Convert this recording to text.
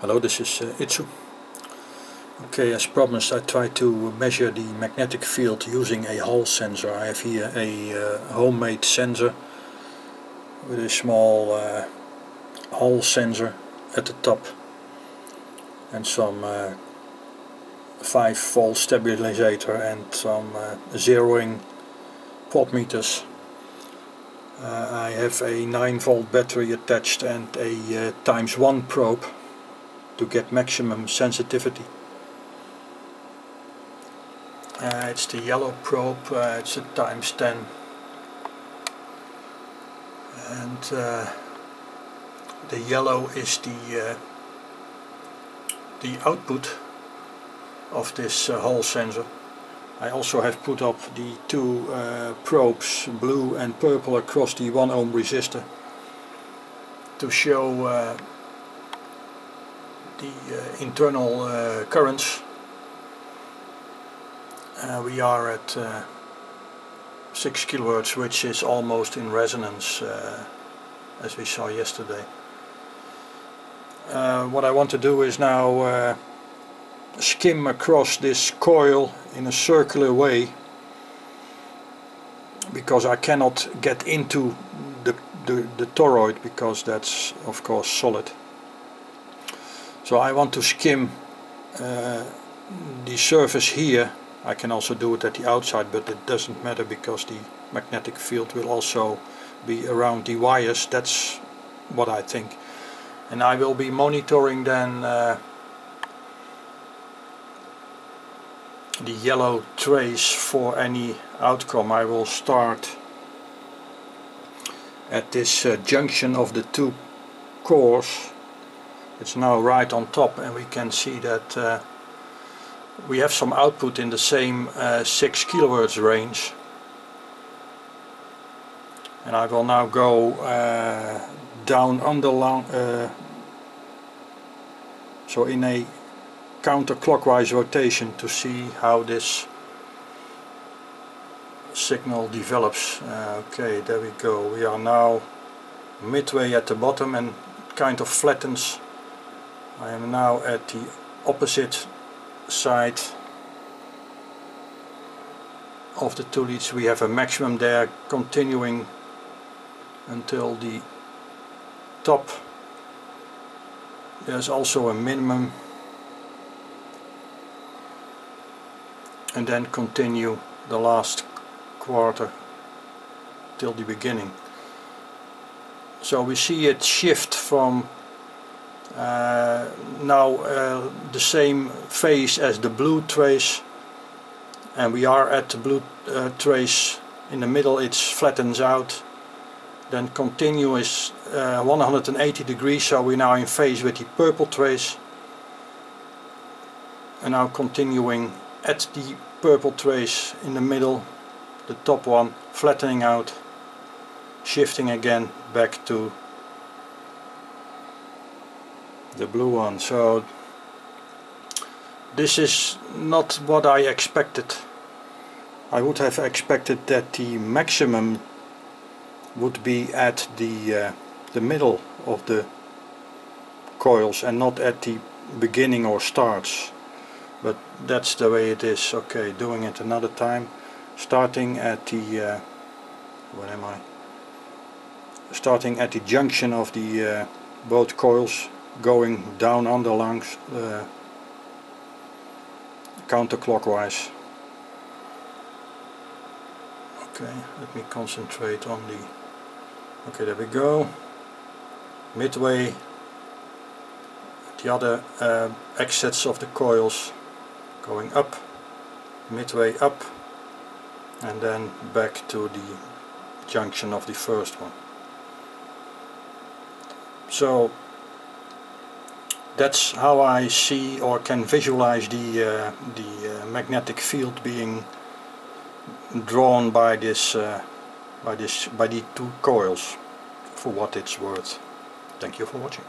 Hello, this is Itsu. Okay, as promised, I try to measure the magnetic field using a Hall sensor. I have here a homemade sensor with a small Hall sensor at the top and some 5-volt stabilizer and some zeroing voltmeters. I have a 9-volt battery attached and a ×1 probe to get maximum sensitivity. It's the yellow probe, it's a ×10, and the yellow is the output of this Hall sensor. I also have put up the two probes, blue and purple, across the 1 ohm resistor to show the internal currents. We are at 6 kHz, which is almost in resonance, as we saw yesterday. What I want to do is now skim across this coil in a circular way, because I cannot get into the toroid, because that's of course solid. So I want to skim the surface here. I can also do it at the outside, but it doesn't matter because the magnetic field will also be around the wires. That's what I think. And I will be monitoring then the yellow trace for any outcome. I will start at this junction of the two cores. It's now right on top, and we can see that we have some output in the same 6 kHz range. And I will now go down so in a counterclockwise rotation to see how this signal develops. Okay, there we go. We are now midway at the bottom and kind of flattens. I am now at the opposite side of the two leads. We have a maximum there, continuing until the top. There's also a minimum, and then continue the last quarter till the beginning. So we see it shift from now the same phase as the blue trace, and we are at the blue trace in the middle. It flattens out, then continues 180 degrees, so we're now in phase with the purple trace, and now continuing at the purple trace in the middle, the top one, flattening out, shifting again back to the blue one. So this is not what I expected. I would have expected that the maximum would be at the middle of the coils and not at the beginning or starts, but that's the way it is. Okay, doing it another time, starting at the where am I? Starting at the junction of the both coils, going down underlangs counterclockwise. Okay, let me concentrate on the... Okay, there we go. Midway, the other exits of the coils, going up, midway up, and then back to the junction of the first one. So that's how I see or can visualize the magnetic field being drawn by this by the two coils, for what it's worth. Thank you for watching.